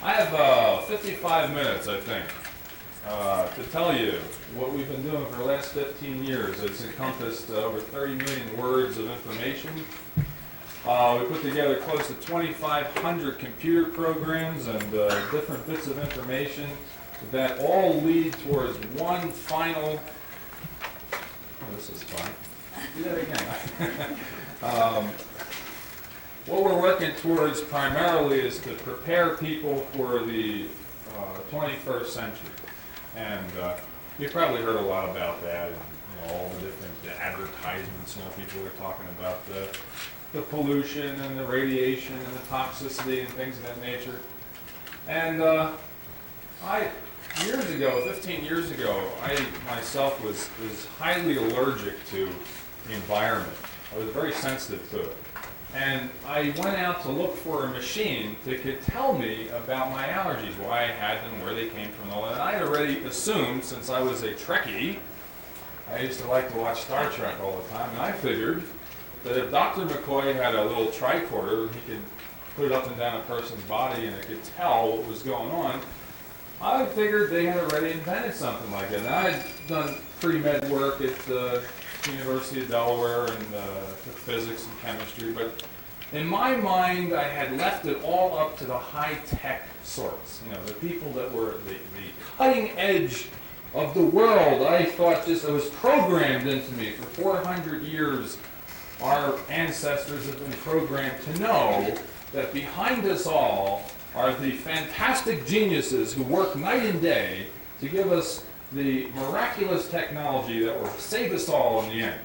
I have 55 minutes, I think, to tell you what we've been doing for the last 15 years. It's encompassed over 30 million words of information. We put together close to 2,500 computer programs and different bits of information that all lead towards one final, oh, this is fun, do that again. What we're working towards primarily is to prepare people for the 21st century. And you've probably heard a lot about that, and all the different advertisements, people are talking about the pollution and the radiation and the toxicity and things of that nature. And years ago, 15 years ago, I myself was highly allergic to the environment. I was very sensitive to it. And I went out to look for a machine that could tell me about my allergies, why I had them, where they came from, and all that. And I had already assumed, since I was a Trekkie, I used to like to watch Star Trek all the time, and I figured that if Dr. McCoy had a little tricorder, he could put it up and down a person's body and it could tell what was going on. I figured they had already invented something like that. And I had done pre-med work at the University of Delaware and took physics and chemistry, but in my mind I had left it all up to the high-tech sorts, the people that were the cutting edge of the world. I thought it was programmed into me. For 400 years our ancestors have been programmed to know that behind us all are the fantastic geniuses who work night and day to give us the miraculous technology that will save us all in the end.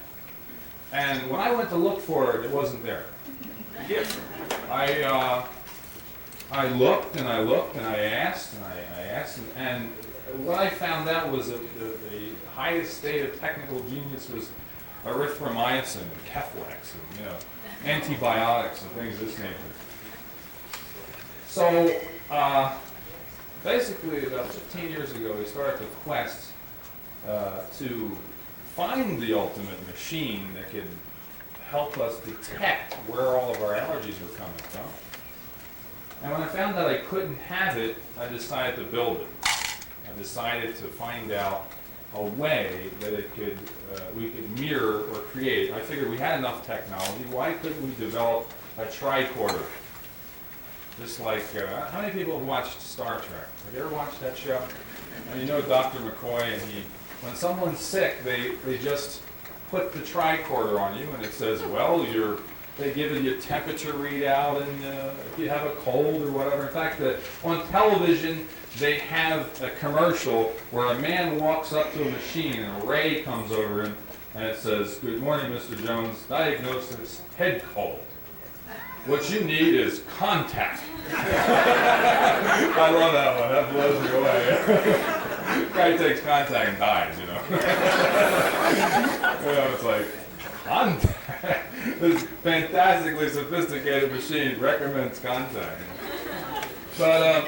And when I went to look for it, it wasn't there. I looked and I looked and I asked and I asked, and what I found out was that the highest state of technical genius was erythromycin and Keflex and antibiotics and things of this nature. So basically, about 15 years ago, we started the quest to find the ultimate machine that could help us detect where all of our allergies were coming from. And when I found that I couldn't have it, I decided to build it. I decided to find out a way that we could mirror or create. I figured we had enough technology. Why couldn't we develop a tricorder? Just like, how many people have watched Star Trek? Have you ever watched that show? And Dr. McCoy, and when someone's sick, they just put the tricorder on you, and it says, well, they give you a temperature readout, and if you have a cold or whatever. In fact, on television, they have a commercial where a man walks up to a machine, and a ray comes over him, and it says, good morning, Mr. Jones, diagnosis, head cold. What you need is contact. I love that one. That blows me away. Guy takes contact and dies, It's like, contact. This fantastically sophisticated machine recommends contact. But,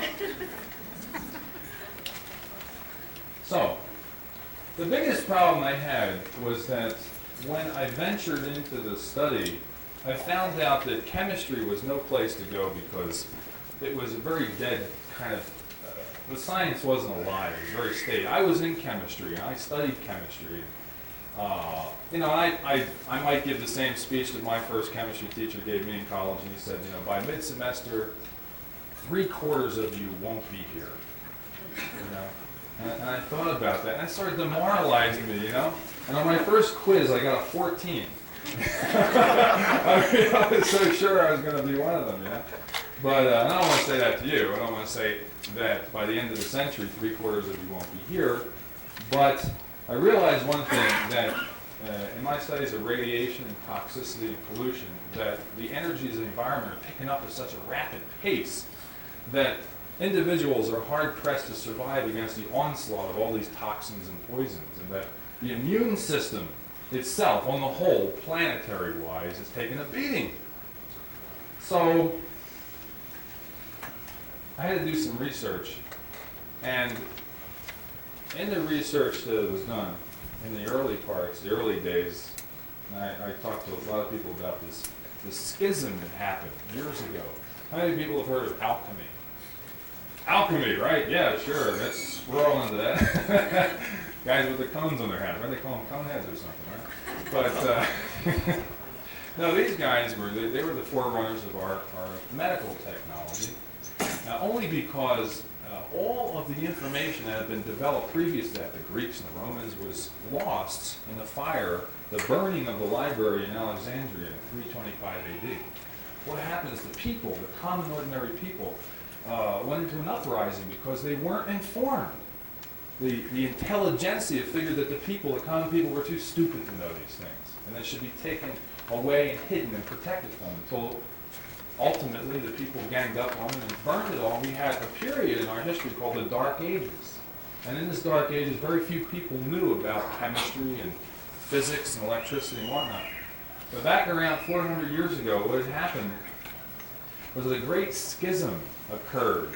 so, the biggest problem I had was that when I ventured into the study, I found out that chemistry was no place to go because it was a very dead kind of, the science wasn't alive, it was very staid. I was in chemistry, and I studied chemistry. I might give the same speech that my first chemistry teacher gave me in college, and he said, by mid-semester, 3/4 of you won't be here. And I thought about that, and it started demoralizing me, And on my first quiz, I got a 14. I was so sure I was going to be one of them, But I don't want to say that to you. I don't want to say that by the end of the century, 3/4 of you won't be here. But I realized one thing, that in my studies of radiation and toxicity and pollution, that the energies of the environment are picking up at such a rapid pace that individuals are hard-pressed to survive against the onslaught of all these toxins and poisons, and that the immune system itself, on the whole, planetary-wise, is taking a beating. So I had to do some research, and in the research that was done in the early parts, the early days, and I talked to a lot of people about this schism that happened years ago. How many people have heard of alchemy? Alchemy, right? Yeah, sure. We're all into that. Guys with the cones on their head, right? They call them cone heads or something, right? But no, these guys they were the forerunners of our medical technology. Now, only because all of the information that had been developed previous to that, the Greeks and the Romans, was lost in the fire, the burning of the library in Alexandria in 325 AD. What happened is the people, the common ordinary people, went into an uprising because they weren't informed. The intelligentsia figured that the common people, were too stupid to know these things, and they should be taken away and hidden and protected from them, until ultimately the people ganged up on them and burned it all. We had a period in our history called the Dark Ages. And in this Dark Ages, very few people knew about chemistry and physics and electricity and whatnot. But back around 400 years ago, what had happened was that a great schism occurred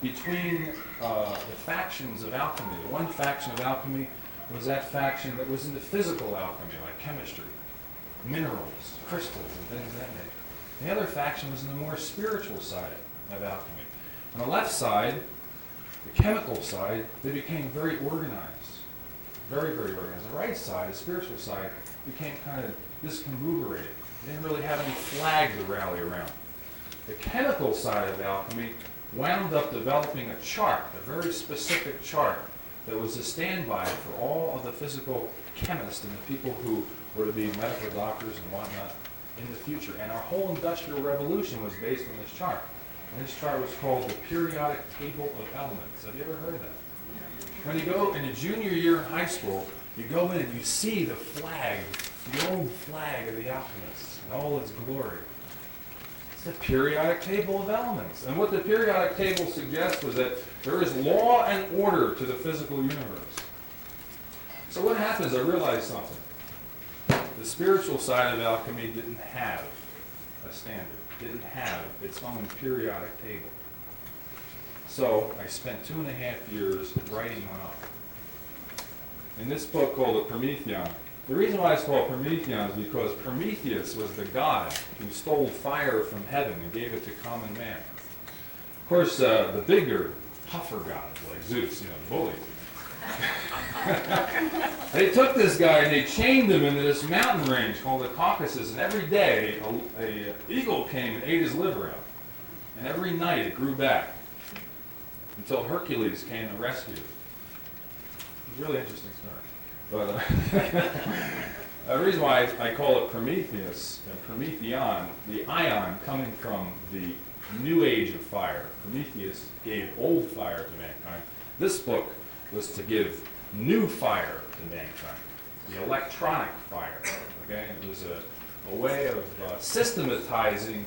between the factions of alchemy. One faction of alchemy was that faction that was into physical alchemy, like chemistry, minerals, crystals, and things of that nature. The other faction was in the more spiritual side of alchemy. On the left side, the chemical side, they became very organized. Very, very organized. The right side, the spiritual side, became kind of discombobulated. They didn't really have any flag to rally around. The chemical side of alchemy wound up developing a chart, a very specific chart, that was a standby for all of the physical chemists and the people who were to be medical doctors and whatnot in the future. And our whole industrial revolution was based on this chart. And this chart was called the periodic table of elements. Have you ever heard of that? When you go in a junior year in high school, you go in and you see the flag, the old flag of the alchemists in all its glory. It's the periodic table of elements. And what the periodic table suggests was that there is law and order to the physical universe. So what happens, I realized something. The spiritual side of alchemy didn't have a standard, didn't have its own periodic table. So I spent 2.5 years writing one up. In this book called the Prometheon, the reason why it's called Prometheon is because Prometheus was the god who stole fire from heaven and gave it to common man. Of course, the bigger, tougher gods like Zeus, the bully, they took this guy and they chained him into this mountain range called the Caucasus, and every day a eagle came and ate his liver out. And every night it grew back until Hercules came and rescued it. It's a really interesting story. But the reason why I call it Prometheus and Prometheon, the ion coming from the new age of fire. Prometheus gave old fire to mankind. This book was to give new fire to mankind, the electronic fire. Okay, it was a way of systematizing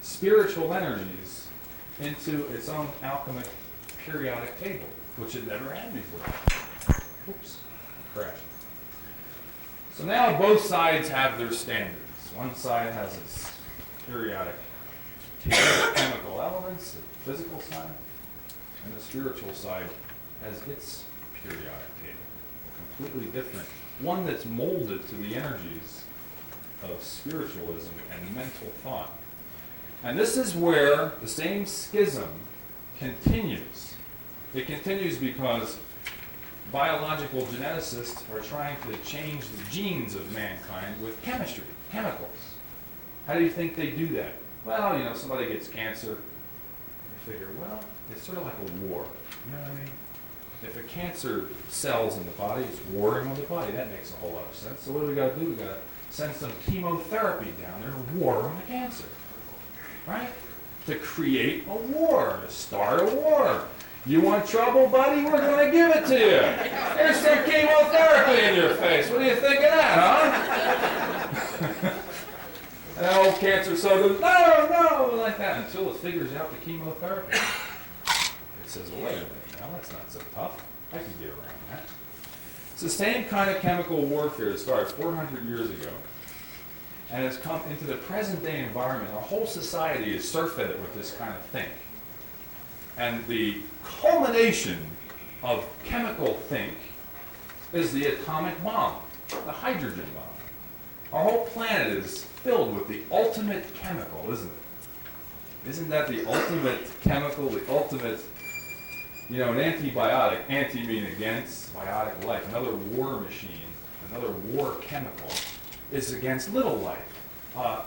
spiritual energies into its own alchemic periodic table, which it never had before. Oops, crashed. So now both sides have their standards. One side has its periodic table of chemical elements, the physical side, and the spiritual side has its periodic table, completely different. One that's molded to the energies of spiritualism and mental thought. And this is where the same schism continues. It continues because biological geneticists are trying to change the genes of mankind with chemistry, chemicals. How do you think they do that? Well, somebody gets cancer. They figure, well, it's sort of like a war. You know what I mean? If a cancer cell's in the body, it's warring on the body. That makes a whole lot of sense. So what do we got to do? We got to send some chemotherapy down there to war on the cancer, right? To create a war, to start a war. You want trouble, buddy? We're going to give it to you. Here's some chemotherapy in your face. What do you think of that, huh? And that old cancer cell goes, no, like that, until it figures out the chemotherapy. It says, well, wait a minute. Now, that's not so tough. I can get around that. It's the same kind of chemical warfare that started 400 years ago and has come into the present day environment. Our whole society is surfeited with this kind of think. And the culmination of chemical think is the atomic bomb, the hydrogen bomb. Our whole planet is filled with the ultimate chemical, isn't it? Isn't that the ultimate chemical, the ultimate You know, an antibiotic, anti meaning against, biotic life, another war machine, another war chemical, is against little life.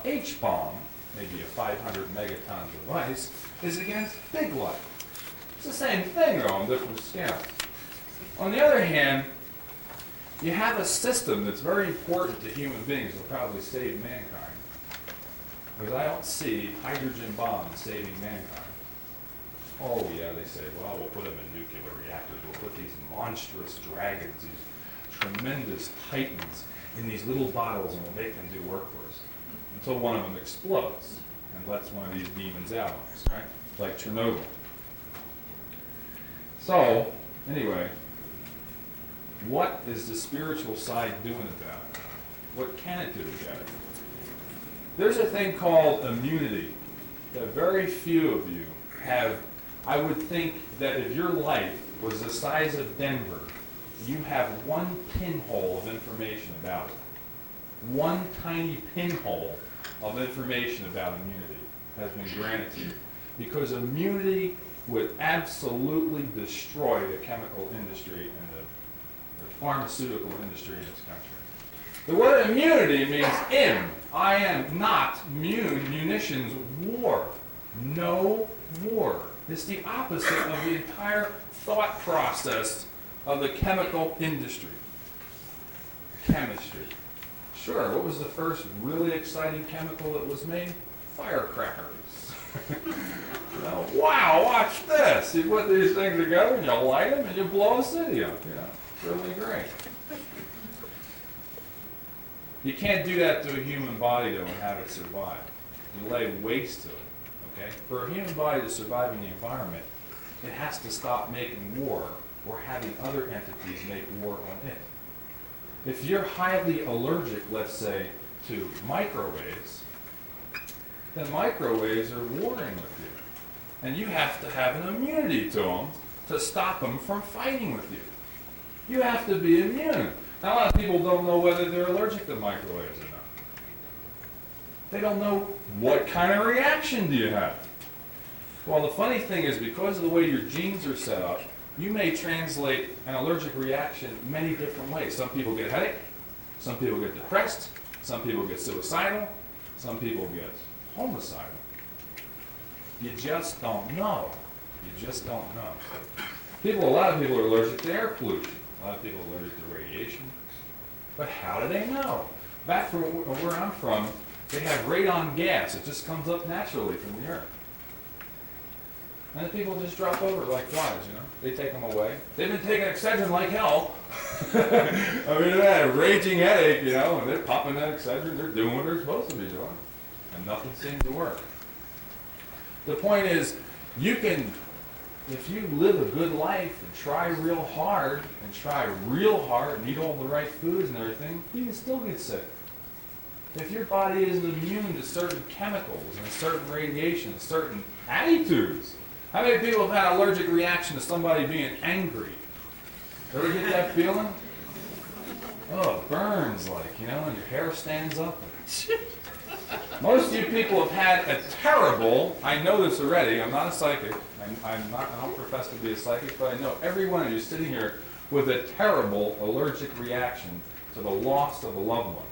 H-bomb, maybe a 500 megaton device, is against big life. It's the same thing, though, on different scales. On the other hand, you have a system that's very important to human beings that will probably save mankind. Because I don't see hydrogen bombs saving mankind. Oh yeah, they say, well, we'll put them in nuclear reactors. We'll put these monstrous dragons, these tremendous titans in these little bottles and we'll make them do work for us. Until one of them explodes and lets one of these demons out on us, right? Like Chernobyl. So, anyway, what is the spiritual side doing about it? What can it do about it? There's a thing called immunity that very few of you have. I would think that if your life was the size of Denver, you have one pinhole of information about it. One tiny pinhole of information about immunity has been granted to you. Because immunity would absolutely destroy the chemical industry and the pharmaceutical industry in this country. The word immunity means I am not munitions, war. No war. It's the opposite of the entire thought process of the chemical industry. Chemistry. Sure, what was the first really exciting chemical that was made? Firecrackers. You know, wow, watch this. You put these things together and you light them and you blow a city up. You know, it's really great. You can't do that to a human body, though, and have it survive. You lay waste to it. Okay? For a human body to survive in the environment, it has to stop making war or having other entities make war on it. If you're highly allergic, let's say, to microwaves, then microwaves are warring with you. And you have to have an immunity to them to stop them from fighting with you. You have to be immune. Now, a lot of people don't know whether they're allergic to microwaves or not. They don't know what kind of reaction do you have. Well, the funny thing is, because of the way your genes are set up, you may translate an allergic reaction many different ways. Some people get a headache, some people get depressed, some people get suicidal, some people get homicidal. You just don't know. You just don't know. A lot of people are allergic to air pollution. A lot of people are allergic to radiation. But how do they know? Back from where I'm from, they have radon gas. It just comes up naturally from the earth. And the people just drop over like flies, you know. They take them away. They've been taking Excedrin like hell. I mean, they had a raging headache, you know, and they're popping that Excedrin. They're doing what they're supposed to be doing. And nothing seems to work. The point is, you can, if you live a good life and try real hard and eat all the right foods and everything, you can still get sick. If your body isn't immune to certain chemicals and certain radiation, certain attitudes. How many people have had an allergic reaction to somebody being angry? Ever get that feeling? Oh, it burns like, you know, and your hair stands up. Most of you people have had a terrible, I know this already, I'm not a psychic, I don't profess to be a psychic, but I know every one of you sitting here with a terrible allergic reaction to the loss of a loved one.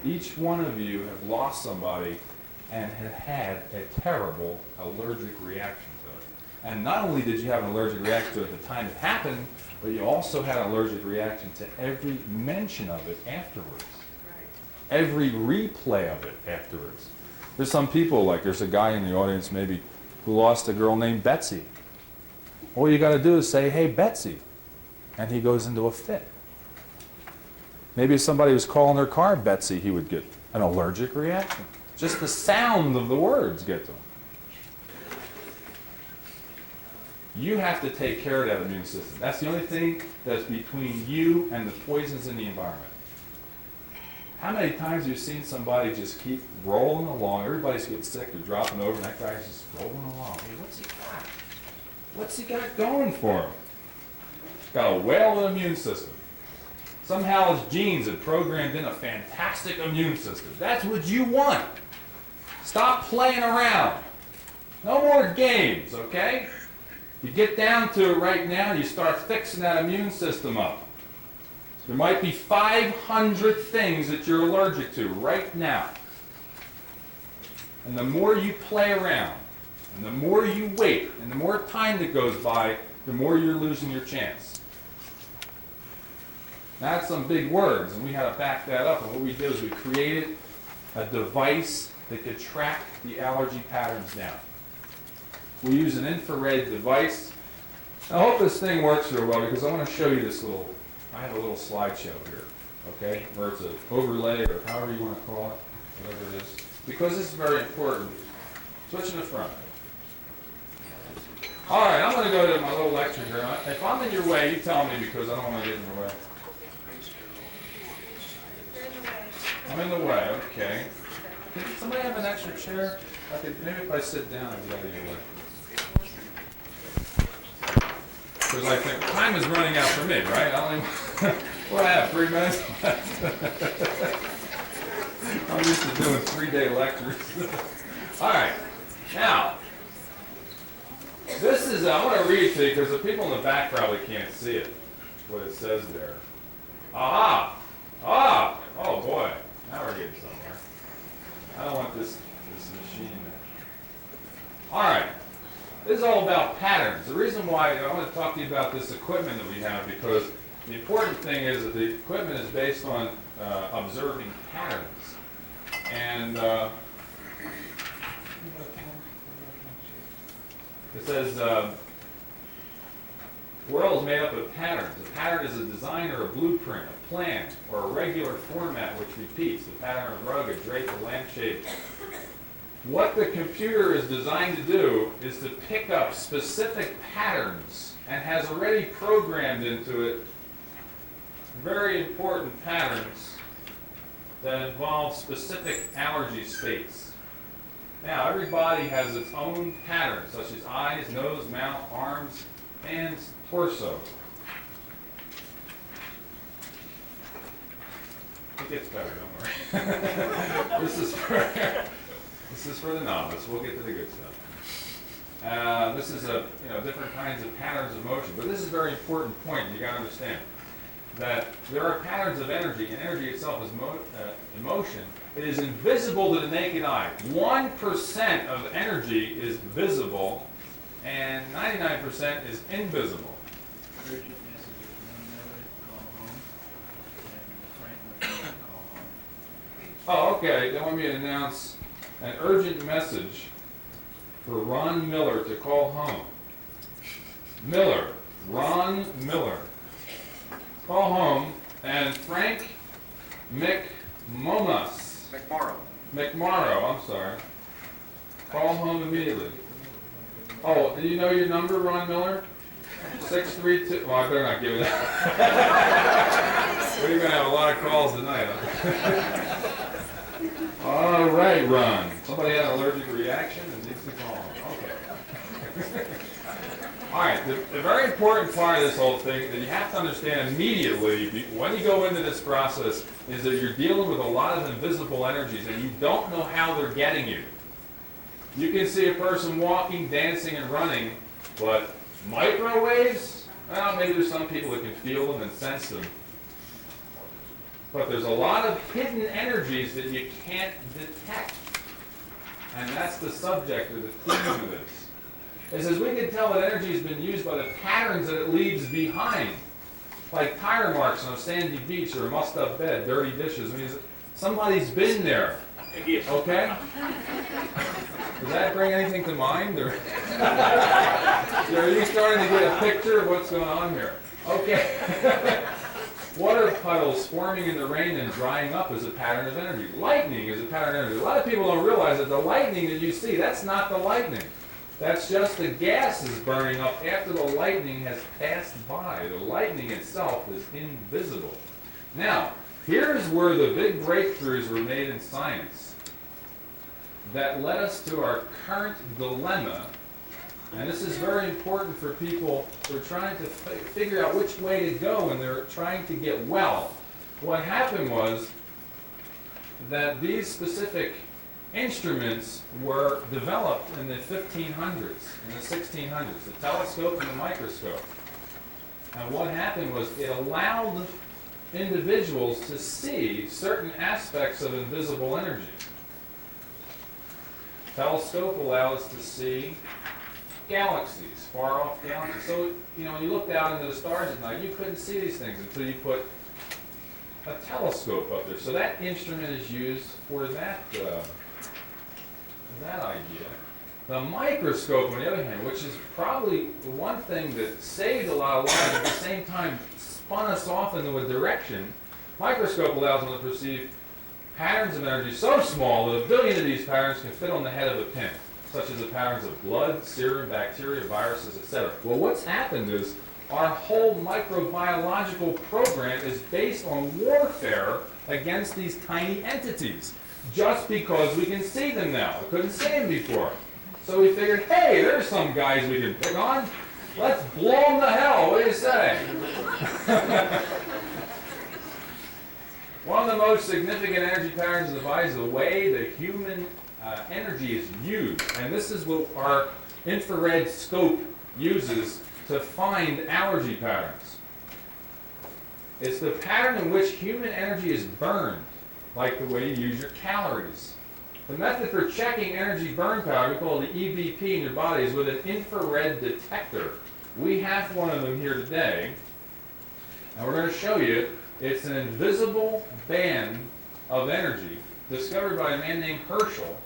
Each one of you have lost somebody and have had a terrible allergic reaction to it. And not only did you have an allergic reaction to it at the time it happened, but you also had an allergic reaction to every mention of it afterwards. Every replay of it afterwards. There's some people, like there's a guy in the audience maybe who lost a girl named Betsy. All you got to do is say, hey, Betsy, and he goes into a fit. Maybe if somebody was calling their car Betsy, he would get an allergic reaction. Just the sound of the words get to him. You have to take care of that immune system. That's the only thing that's between you and the poisons in the environment. How many times have you seen somebody just keep rolling along? Everybody's getting sick, they're dropping over, and that guy's just rolling along. Hey, what's he got? What's he got going for him? He's got a whale of an immune system. Somehow his genes have programmed in a fantastic immune system. That's what you want. Stop playing around. No more games, okay? You get down to it right now, you start fixing that immune system up. There might be 500 things that you're allergic to right now. And the more you play around, and the more you wait, and the more time that goes by, the more you're losing your chance. Now, that's some big words, and we had to back that up. And what we did is we created a device that could track the allergy patterns down. We use an infrared device. I hope this thing works real well because I want to show you this little, I have a little slideshow here, okay, where it's an overlay or however you want to call it, whatever it is. Because this is very important. Switch in the front. All right, I'm going to go to my little lecture here. If I'm in your way, you tell me because I don't want to get in your way. I'm in the way, okay. Can somebody have an extra chair? Maybe if I sit down, I'd get out of your way. Because I think time is running out for me, right? I only, what I have, 3 minutes left? I'm used to doing 3-day lectures. All right, now, this is, I want to read to you because the people in the back probably can't see it, what it says there. Aha! Ah! Oh boy, now we're getting somewhere. I don't want this machine there. All right. This is all about patterns. The reason why I want to talk to you about this equipment that we have, because the important thing is that the equipment is based on observing patterns. And it says the world is made up of patterns. A pattern is a design or a blueprint, a plan, or a regular format which repeats. The pattern of a rug, a drape, a lampshade. What the computer is designed to do is to pick up specific patterns and has already programmed into it very important patterns that involve specific allergy states. Now, every body has its own patterns, such as eyes, nose, mouth, arms, hands, torso. It gets better, don't worry. This is for the novice. We'll get to the good stuff. This is different kinds of patterns of motion. But this is a very important point. You got to understand that there are patterns of energy, and energy itself is emotion. It is invisible to the naked eye. 1% of energy is visible, and 99% is invisible. Oh, okay. They want me to announce an urgent message for Ron Miller to call home. Miller, Ron Miller. Call home. And Frank McMorrow, I'm sorry. Call home immediately. Oh, do you know your number, Ron Miller? 632. Well, I better not give it out. We're going to have a lot of calls tonight. All right, Ron. Somebody had an allergic reaction and needs to call him. Okay. All right, the very important part of this whole thing that you have to understand immediately when you go into this process is that you're dealing with a lot of invisible energies and you don't know how they're getting you. You can see a person walking, dancing, and running, but microwaves? Well, maybe there's some people that can feel them and sense them. But there's a lot of hidden energies that you can't detect. And that's the subject or the theme of this. It says we can tell that energy has been used by the patterns that it leaves behind. Like tire marks on a sandy beach or a mussed-up bed, dirty dishes. I mean, somebody's been there. Okay? Does that bring anything to mind? Or are you starting to get a picture of what's going on here? Okay. Water puddles forming in the rain and drying up is a pattern of energy. Lightning is a pattern of energy. A lot of people don't realize that the lightning that you see, that's not the lightning. That's just the gases burning up after the lightning has passed by. The lightning itself is invisible. Now, here's where the big breakthroughs were made in science that led us to our current dilemma. And this is very important for people who are trying to figure out which way to go when they're trying to get well. What happened was that these specific instruments were developed in the 1500s, in the 1600s, the telescope and the microscope. And what happened was it allowed individuals to see certain aspects of invisible energy. Telescope allows us to see galaxies, far off galaxies. So, when you looked out into the stars at night, you couldn't see these things until you put a telescope up there. So that instrument is used for that idea. The microscope, on the other hand, which is probably the one thing that saved a lot of lives, at the same time spun us off into a direction. Microscope allows one to perceive patterns of energy so small that 1 billion of these patterns can fit on the head of a pin, such as the patterns of blood, serum, bacteria, viruses, etc. Well, what's happened is our whole microbiological program is based on warfare against these tiny entities, just because we can see them now. We couldn't see them before. So we figured, hey, there's some guys we can pick on. Let's blow them to hell. What do you say? One of the most significant energy patterns of the body is the way the human energy is used. And this is what our infrared scope uses to find allergy patterns. It's the pattern in which human energy is burned, like the way you use your calories. The method for checking energy burn power, we call it the EBP in your body, is with an infrared detector. We have one of them here today, and we're going to show you. It's an invisible band of energy discovered by a man named Herschel.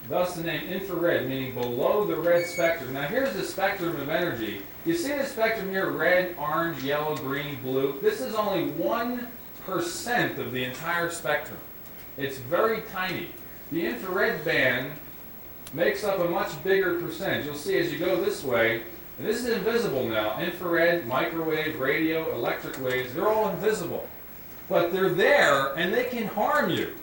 Thus the name infrared, meaning below the red spectrum. Now here's the spectrum of energy. You see the spectrum here, red, orange, yellow, green, blue. This is only 1% of the entire spectrum. It's very tiny. The infrared band makes up a much bigger percentage. You'll see as you go this way, and this is invisible now. Infrared, microwave, radio, electric waves, they're all invisible. But they're there and they can harm you.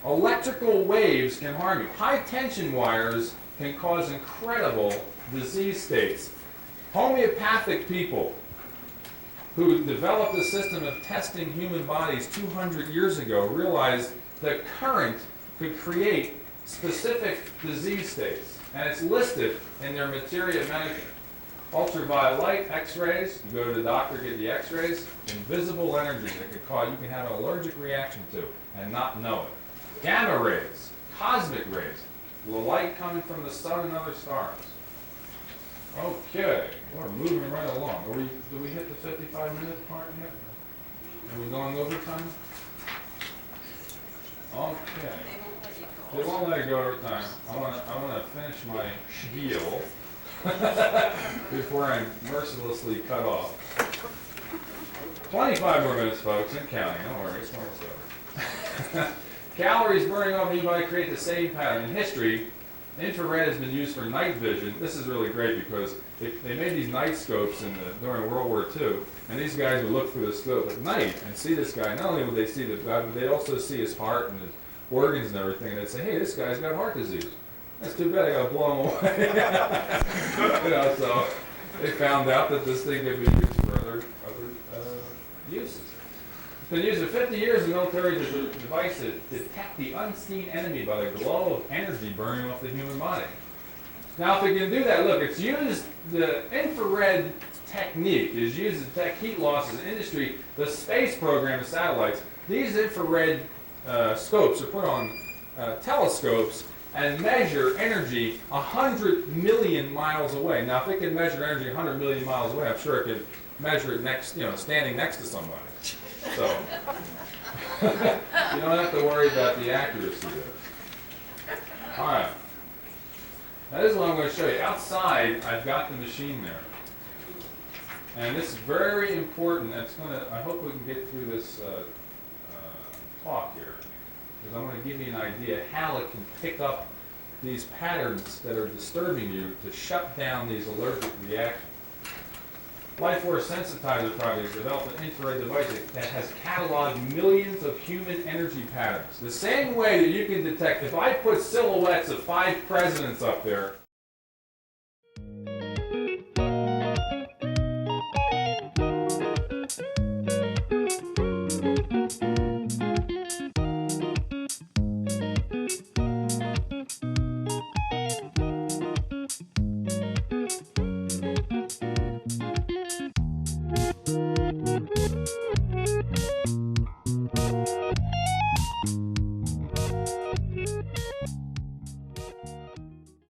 Electrical waves can harm you. High tension wires can cause incredible disease states. Homeopathic people who developed a system of testing human bodies 200 years ago realized that current could create specific disease states. And it's listed in their materia medica. Ultraviolet light, x-rays, you go to the doctor, get the x-rays, invisible energy that could cause, you can have an allergic reaction to and not know it. Gamma rays, cosmic rays, the light coming from the sun and other stars. Okay, we're moving right along. Do we hit the 55-minute part yet? Are we going overtime? Okay. They won't let it go overtime. I want to finish my spiel before I'm mercilessly cut off. 25 more minutes, folks, and counting. Don't worry, it's almost over. Calories burning off in your body create the same pattern. In history, infrared has been used for night vision. This is really great because they made these night scopes during World War II, and these guys would look through the scope at night and see this guy. Not only would they see the guy, but they'd also see his heart and his organs and everything, and they'd say, hey, this guy's got heart disease. That's too bad, I gotta blow him away. So they found out that this thing could be used for other uses. It's been used for 50 years in the military as a device to detect the unseen enemy by the glow of energy burning off the human body. Now, if it can do that, look, it's used, the infrared technique is used to detect heat losses in industry, the space program of satellites. These infrared scopes are put on telescopes and measure energy 100 million miles away. Now, if it can measure energy 100 million miles away, I'm sure it could measure it next, standing next to somebody. So, you don't have to worry about the accuracy there. All right. Now, this is what I'm going to show you. Outside, I've got the machine there. And this is very important. I hope we can get through this talk here, because I'm going to give you an idea how it can pick up these patterns that are disturbing you to shut down these allergic reactions. Life Force Sensitizer Project developed an infrared device that has cataloged millions of human energy patterns. The same way that you can detect, if I put silhouettes of 5 presidents up there,